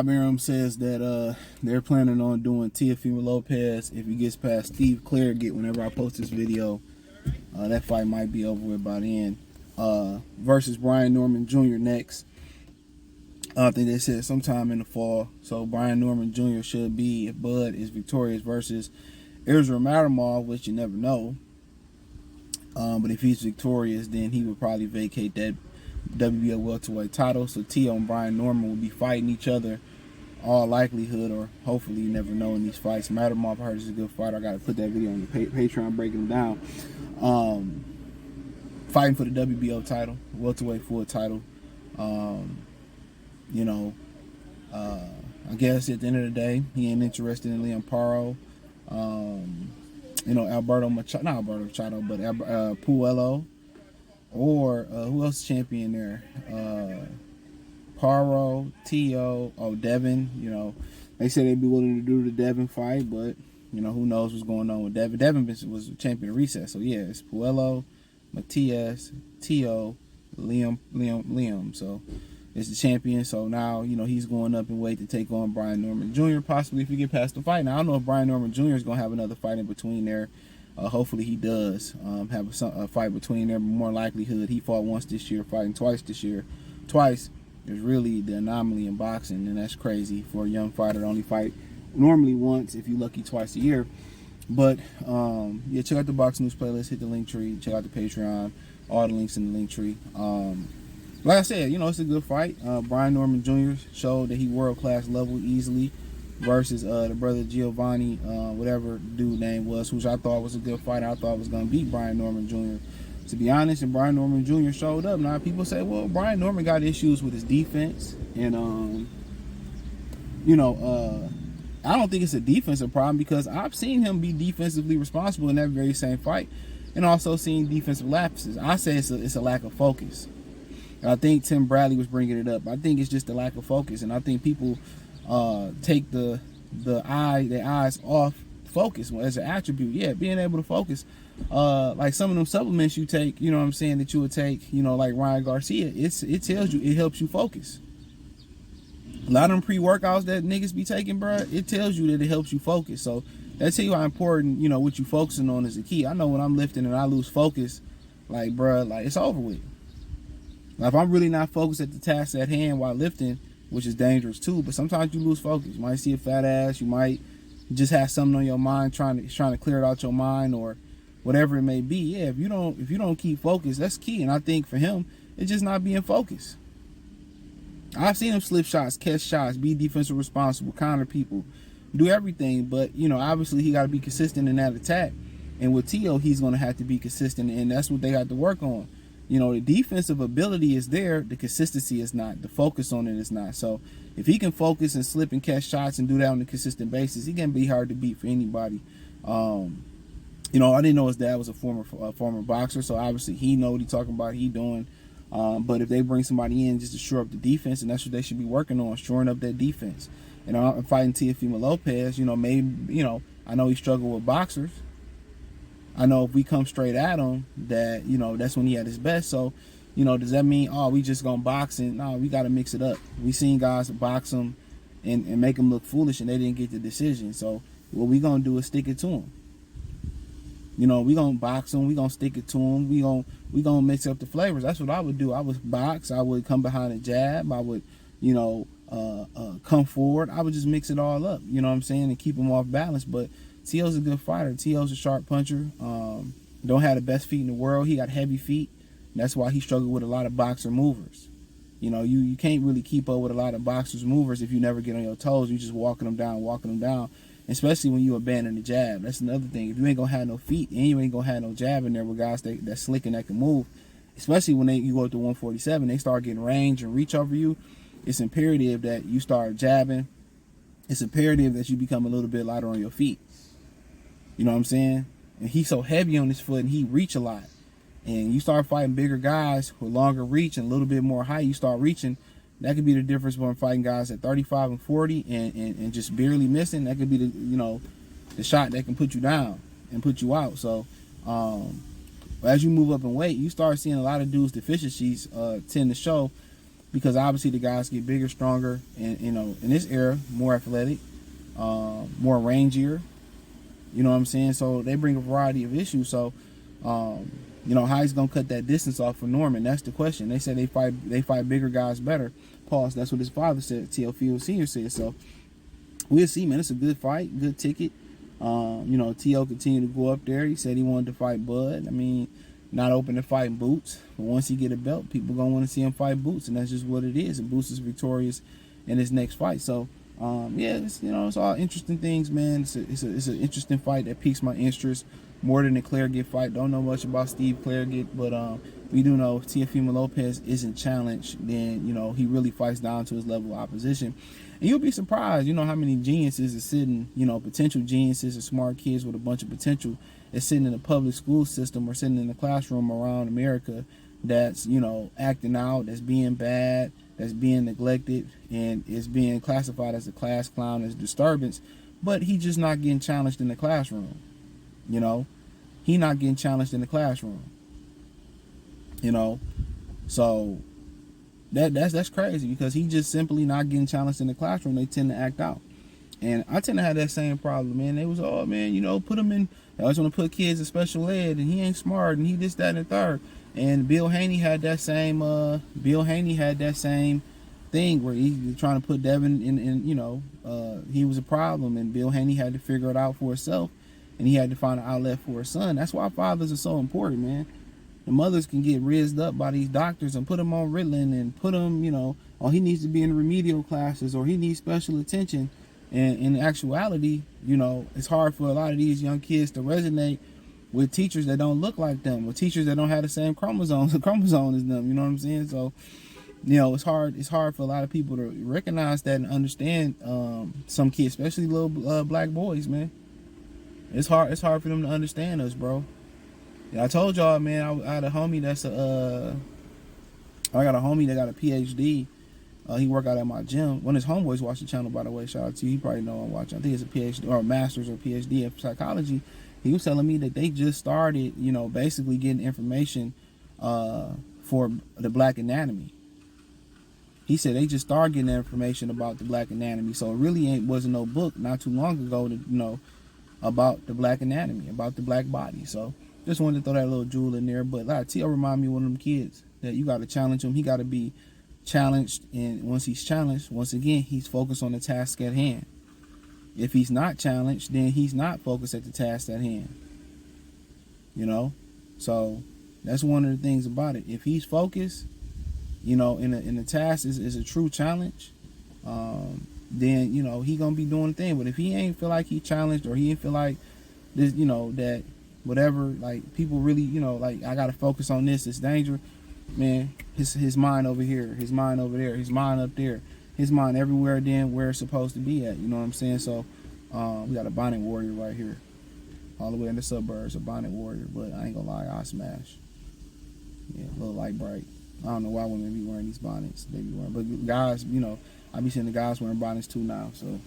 Arum says that they're planning on doing Teofimo Lopez if he gets past Steve Clairgett whenever I post this video. That fight might be over with by then. Versus Brian Norman Jr. next. I think they said sometime in the fall. So Brian Norman Jr. should be, if Bud is victorious, versus Israel Madrimov, which you never know. But if he's victorious, then he would probably vacate that WBO welterweight title. So Teo and Brian Norman will be fighting each other, all likelihood, or hopefully, you never know in these fights. Madrimov, I heard, is a good fighter. I got to put that video on the Patreon breaking them down. Fighting for the WBO title, welterweight full title. I guess at the end of the day, he ain't interested in Liam Paro. Alberto Machado, not Alberto Machado, but Puello, or who else is champion there? Paro, Teo, Devin. They said they'd be willing to do the Devin fight, but who knows what's going on with Devin. Devin was champion of recess, so yeah, it's Puello, Matias, Teo, Liam. So it's the champion. So now he's going up in weight to take on Brian Norman Jr. possibly if he get past the fight. Now I don't know if Brian Norman Jr. is gonna have another fight in between there. Hopefully he does have a fight between there, but more likelihood he fought once this year, fighting twice this year. Twice is really the anomaly in boxing, and that's crazy for a young fighter to only fight normally once, if you're lucky, twice a year. But yeah, check out the Boxing News playlist, hit the link tree, check out the Patreon, all the links in the link tree. Like I said, it's a good fight. Brian Norman Jr. showed that he world-class level easily versus the brother Giovanni, whatever dude name was, which I thought was a good fighter. I thought was going to beat Brian Norman Jr. To be honest, and Brian Norman Jr. showed up. Now, people say, well, Brian Norman got issues with his defense. And, I don't think it's a defensive problem because I've seen him be defensively responsible in that very same fight and also seen defensive lapses. I say it's a lack of focus. And I think Tim Bradley was bringing it up. I think it's just a lack of focus. And I think people take their eyes off focus as an attribute. Yeah, being able to focus. Like some of them supplements you take, that you would take, like Ryan Garcia, it tells you, it helps you focus. A lot of them pre-workouts that niggas be taking, bro, it tells you that it helps you focus. So that tell you how important, what you focusing on is the key. I know when I'm lifting and I lose focus, it's over with. Now, if I'm really not focused at the task at hand while lifting, which is dangerous too, but sometimes you lose focus. You might see a fat ass, you might just have something on your mind, trying to clear it out your mind or whatever it may be. Yeah, if you don't keep focused, that's key. And I think for him, it's just not being focused. I've seen him slip shots, catch shots, be defensive responsible, counter people, do everything. But, obviously he got to be consistent in that attack. And with Teo, he's going to have to be consistent, and that's what they got to work on. The defensive ability is there. The consistency is not. The focus on it is not. So if he can focus and slip and catch shots and do that on a consistent basis, he can be hard to beat for anybody. I didn't know his dad was a former boxer, so obviously he know what he's talking about, he doing. But if they bring somebody in just to shore up the defense, and that's what they should be working on, shoring up that defense. And fighting Teofimo Lopez, maybe, I know he struggled with boxers. I know if we come straight at him, that, that's when he at his best. So, does that mean, we just going to box? And no, we got to mix it up. We seen guys box him and make him look foolish, and they didn't get the decision. So what we going to do is stick it to him. We going to box him. We going to stick it to him. We going to mix up the flavors. That's what I would do. I would box. I would come behind a jab. I would, come forward. I would just mix it all up, and keep him off balance. But Teo's a good fighter. Teo's a sharp puncher. Don't have the best feet in the world. He got heavy feet. That's why he struggled with a lot of boxer movers. You can't really keep up with a lot of boxers movers if you never get on your toes. You just walking them down. Especially when you abandon the jab. That's another thing. If you ain't gonna have no feet and you ain't gonna have no jab in there with guys that's slick and that can move, especially when you go up to 147, they start getting range and reach over you. It's imperative that you start jabbing. It's imperative that you become a little bit lighter on your feet. You know what I'm saying? And he's so heavy on his foot and he reach a lot. And you start fighting bigger guys with longer reach and a little bit more height, you start reaching. That could be the difference when fighting guys at 35 and 40 and just barely missing. That could be the shot that can put you down and put you out. So as you move up in weight, you start seeing a lot of dudes' deficiencies tend to show because obviously the guys get bigger, stronger, and in this era, more athletic, more rangier. You know what I'm saying? So they bring a variety of issues. So, how he's gonna cut that distance off for Norman? That's the question. They say they fight bigger guys better. Pause. That's what his father said. Teofimo Sr. said. So we'll see, man. It's a good fight, good ticket. T.O. continued to go up there. He said he wanted to fight Bud. I mean, not open to fight Boots, but once he get a belt, people gonna want to see him fight Boots, and that's just what it is. And Boots is victorious in his next fight. So, it's all interesting things, man. It's an interesting fight that piques my interest more than the Clairgett fight. Don't know much about Steve Clairgett, but we do know if Teofimo Lopez isn't challenged, then he really fights down to his level of opposition. And you'll be surprised, how many geniuses are sitting, potential geniuses or smart kids with a bunch of potential is sitting in the public school system or sitting in the classroom around America that's, acting out, that's being bad, that's being neglected, and is being classified as a class clown, as disturbance, but he just not getting challenged in the classroom. He not getting challenged in the classroom. So that's crazy, because he just simply not getting challenged in the classroom. They tend to act out. And I tend to have that same problem, man. They was, put him in, I always want to put kids in special ed, and he ain't smart, and he this, that, and the third. And Bill Haney had that same thing where he was trying to put Devin in, he was a problem, and Bill Haney had to figure it out for himself, and he had to find an outlet for his son. That's why fathers are so important, man. The mothers can get rizzed up by these doctors and put him on Ritalin and put him, he needs to be in remedial classes, or he needs special attention. And in actuality, it's hard for a lot of these young kids to resonate with teachers that don't look like them, with teachers that don't have the same chromosome as them. You know what I'm saying? So, it's hard for a lot of people to recognize that and understand some kids, especially little black boys, man. It's hard for them to understand us, bro. Yeah, I told y'all, man, I had a homie I got a homie that got a PhD. He work out at my gym. One of his homeboys watch the channel, by the way. Shout out to you. He probably know I'm watching. I think it's a PhD or a master's or PhD in psychology. He was telling me that they just started, basically getting information for the black anatomy. He said they just started getting information about the black anatomy. So it really wasn't no book not too long ago to about the black anatomy, about the black body. So just wanted to throw that little jewel in there. But like T.O. remind me of one of them kids that you got to challenge him. He got to be challenged, and once he's challenged, once again, he's focused on the task at hand. If he's not challenged, then he's not focused at the task at hand. So that's one of the things about it. If he's focused, in the task is a true challenge, then he gonna be doing the thing. But if he ain't feel like he challenged, or he ain't feel like this, that whatever, like people really, like I gotta focus on this, it's dangerous. Man, his mind over here, his mind over there, his mind up there, his mind everywhere than where it's supposed to be at. You know what I'm saying? So we got a bonnet warrior right here, all the way in the suburbs, a bonnet warrior. But I ain't gonna lie, I smash. Yeah, a little light bright. I don't know why women be wearing these bonnets. They be wearing, but guys, I be seeing the guys wearing bonnets too now. So,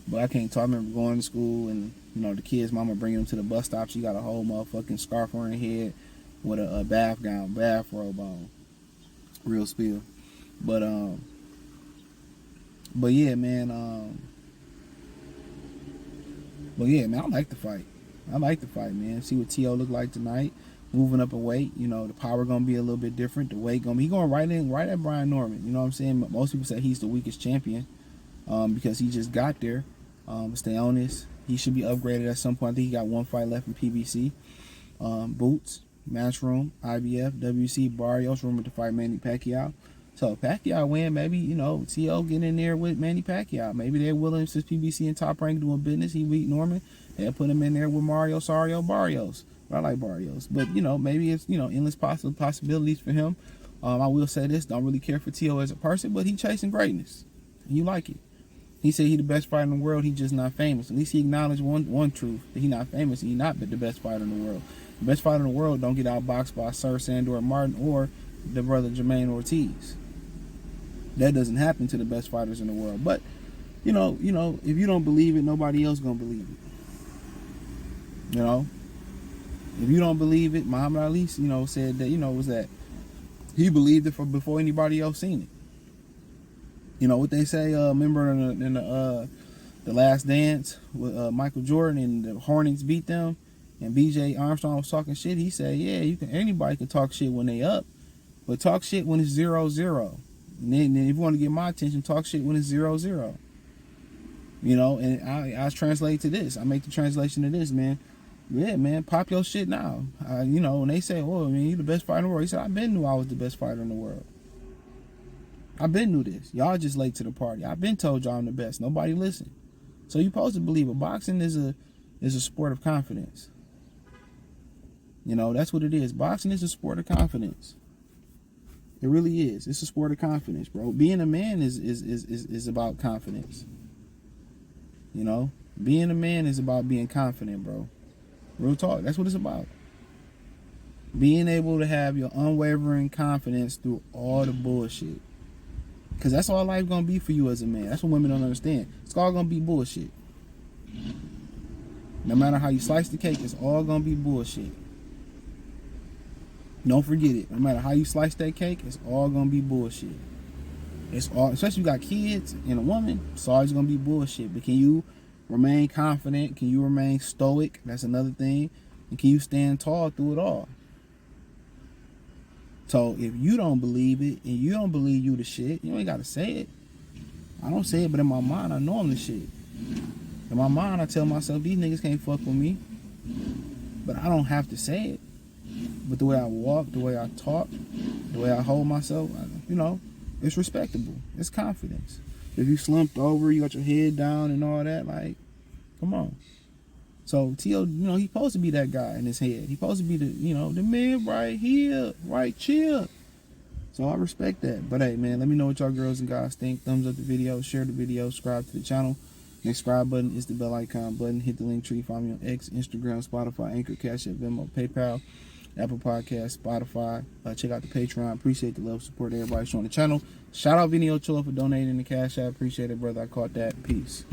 but I can't talk. I remember going to school, and the kids' mama bringing them to the bus stop. She got a whole motherfucking scarf on her head with a bathrobe on. Real spill. But yeah, man. I like the fight. Man. See what T.O. look like tonight. Moving up in weight. The power gonna be a little bit different. The weight gonna be going right at Brian Norman. You know what I'm saying? Most people say he's the weakest champion because he just got there. Stay on this. He should be upgraded at some point. I think he got one fight left in PBC. Boots. Matchroom, IBF, WC, Barrios rumored to fight Manny Pacquiao. So if Pacquiao win, maybe, T.O. getting in there with Manny Pacquiao. Maybe they're willing, since PBC and Top Rank doing business, he beat Norman, they'll put him in there with Mario Sario Barrios. I like Barrios. But, maybe it's, endless possibilities for him. I will say this, don't really care for T.O. as a person, but he chasing greatness. You like it. He said he the best fighter in the world, he just not famous. At least he acknowledged one truth, that he not famous, and he not the best fighter in the world. The best fighter in the world don't get outboxed by Sir Sandor Martin or the brother Jermaine Ortiz. That doesn't happen to the best fighters in the world. But, if you don't believe it, nobody else gonna believe it. If you don't believe it, Muhammad Ali, said that, was that He believed it from before anybody else seen it. You know what they say? Remember in the Last Dance with Michael Jordan and the Hornets beat them, and B.J. Armstrong was talking shit. He said, "Yeah, anybody can talk shit when they up, but talk shit when it's 0-0. And then if you want to get my attention, talk shit when it's 0-0. You know, and I translate to this. I make the translation to this, man. Yeah, man, pop your shit now. You know, and they say, "Oh, man, you the best fighter in the world." He said, "I been knew I was the best fighter in the world. I been knew this. Y'all just late to the party. I been told y'all I'm the best. Nobody listened." So you supposed to believe it. Boxing is a sport of confidence. You know, that's what it is. Boxing is a sport of confidence. It really is. It's a sport of confidence, bro. Being a man is about confidence. You know, being a man is about being confident, bro. Real talk. That's what it's about. Being able to have your unwavering confidence through all the bullshit. Because that's all life's going to be for you as a man. That's what women don't understand. It's all going to be bullshit. No matter how you slice the cake, it's all going to be bullshit. Don't forget it. No matter how you slice that cake, it's all going to be bullshit. It's all, especially if you got kids and a woman, it's always going to be bullshit. But can you remain confident? Can you remain stoic? That's another thing. And can you stand tall through it all? So if you don't believe it and you don't believe you the shit, you ain't got to say it. I don't say it, but in my mind, I know I'm the shit. In my mind, I tell myself, these niggas can't fuck with me. But I don't have to say it. But the way I walk, the way I talk, the way I hold myself, you know, it's respectable. It's confidence. If you slumped over, you got your head down and all that, like, come on. So Tio, you know, he's supposed to be that guy in his head. He's supposed to be the, you know, the man right here, right chill. So I respect that. But hey, man, let me know what y'all girls and guys think. Thumbs up the video, share the video, subscribe to the channel. Next subscribe button is the bell icon button. Hit the link tree. Find me on X, Instagram, Spotify, Anchor, Cash App, Venmo, PayPal, Apple Podcasts, Spotify. Check out the Patreon. Appreciate the love, support, everybody showing the channel. Shout out Vinny Ochoa for donating the Cash App. Appreciate it, brother. I caught that. Peace.